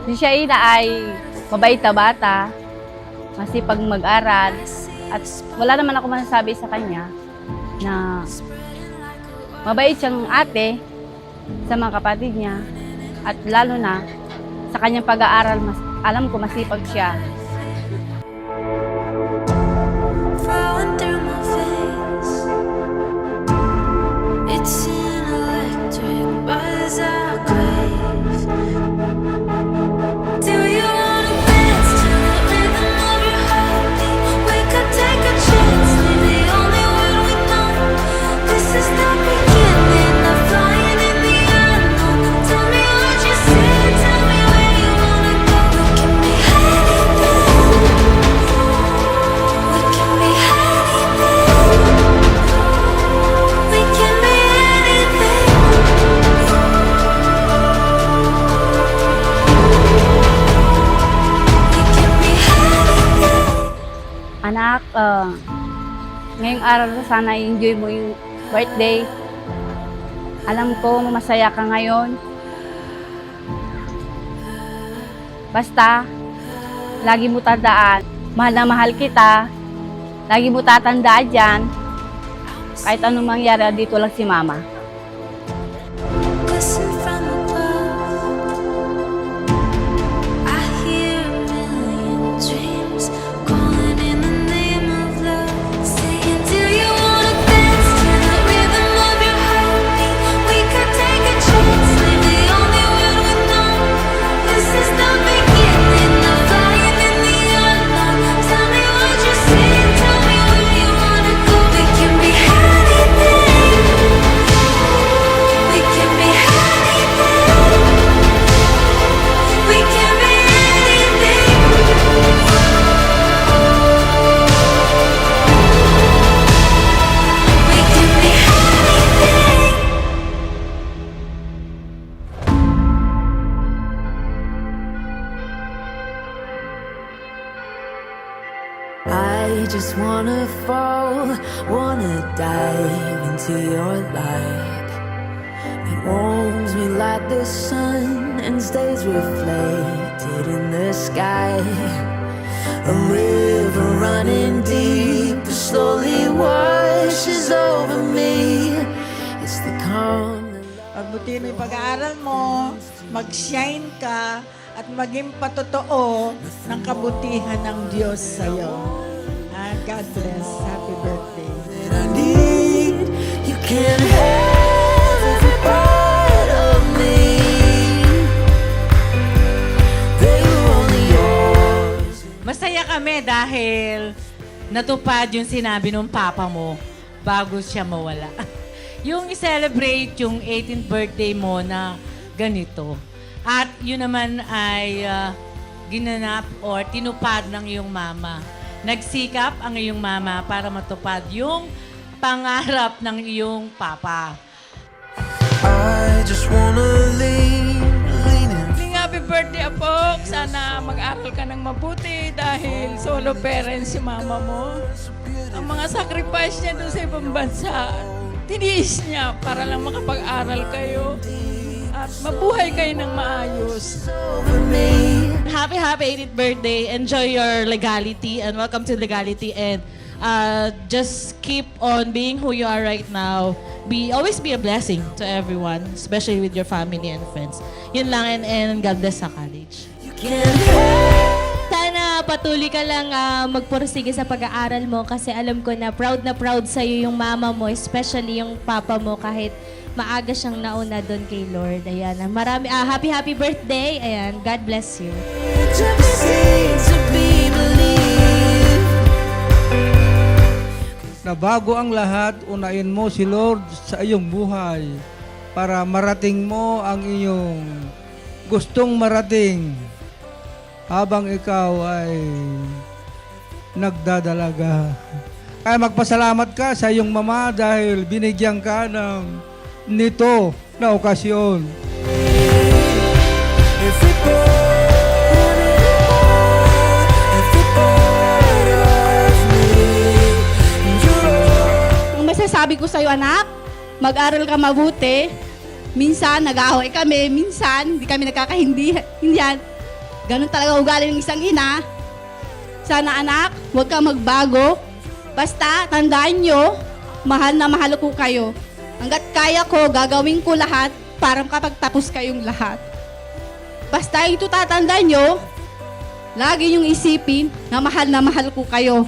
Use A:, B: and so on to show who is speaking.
A: Si Shaina ay mabait na bata, masipag mag-aral, at wala naman ako masasabi sa kanya na mabait siyang ate sa mga kapatid niya, at lalo na sa kanyang pag-aaral, alam ko masipag siya.
B: Flowing through my face, it's an electric buzz I crave. Do you wanna dance to the rhythm of your heartbeat? We could take a chance, leave the only word we know. This is the beginning of flying in the unknown. Tell me what you see, tell me where you wanna go. We can be anything. We can be anything. We can be anything. We can be anything.
A: Anak, ngayong araw sana i-enjoy mo yung birthday. Alam ko masaya ka ngayon. Basta, lagi mo tandaan, mahal na mahal kita. Lagi mo tatandaan dyan. Kahit anong mangyari, dito lang si Mama.
B: Listen from above. I hear a million dreams calling in the name of love, saying, do you wanna dance to the rhythm of your heartbeat? We could take a chance, leave the only word we know. This is the beginning of flying in the unknown. Tell me what you see, tell me where you wanna go. We can be anything. We can be anything. We can be anything. We can be anything.
C: I just wanna fall, wanna dive into your light. It warms me like the sun and stays reflected in the sky. A river running deep slowly washes over me. It's the calm that
D: Pagbutihin mo yung pag-aaral mo, mag-shine ka, at maging patotoo ng kabutihan ng Diyos sa'yo. God bless. Happy birthday.
C: I need. You can have every part of me. They were only yours.
E: Masaya kami dahil natupad yung sinabi ng papa mo bago siya mawala. Yung i-celebrate yung 18th birthday mo na ganito. At yun naman ay ginanap or tinupad ng iyong mama. Nagsikap ang iyong mama para matupad yung pangarap ng iyong papa.
C: I just wanna lean in.
F: Happy birthday, Apok! Sana mag-aral ka ng mabuti dahil solo parents si mama mo. Ang mga sacrifice niya doon sa ibang bansa, tiniis niya para lang makapag-aral kayo at mabuhay kayo ng maayos.
C: Over me.
G: Happy 18th birthday. Enjoy your legality and welcome to legality, and just keep on being who you are right now. Always be a blessing to everyone, especially with your family and friends. Yun lang, and God bless sa college.
C: You can have.
H: Sana patuloy ka lang magpursige sa pag-aaral mo kasi alam ko na proud sa'yo yung mama mo, especially yung papa mo kahit maaga siyang nauna doon kay Lord. Ayan. Happy birthday. Ayan. God bless you.
C: Just seem to be believed.
I: Na bago ang lahat, unahin mo si Lord sa iyong buhay para marating mo ang iyong gustong marating habang ikaw ay nagdadalaga. Kaya magpasalamat ka sa iyong mama dahil binigyan ka ng nito na okasyon.
C: Every part of me.
A: Ang masasabi ko sa'yo, anak, mag-aral ka mabuti. Minsan, nag-aaway kami. Minsan, hindi kami nagkakahindihan.
J: Ganun talaga ugali ng isang ina. Sana anak, huwag kang magbago. Basta, tandaan nyo, mahal na mahal ko kayo. Hanggat kaya ko, gagawin ko lahat para makapagtapos kayong lahat. Basta ito tatandaan nyo, lagi nyong isipin na mahal ko kayo.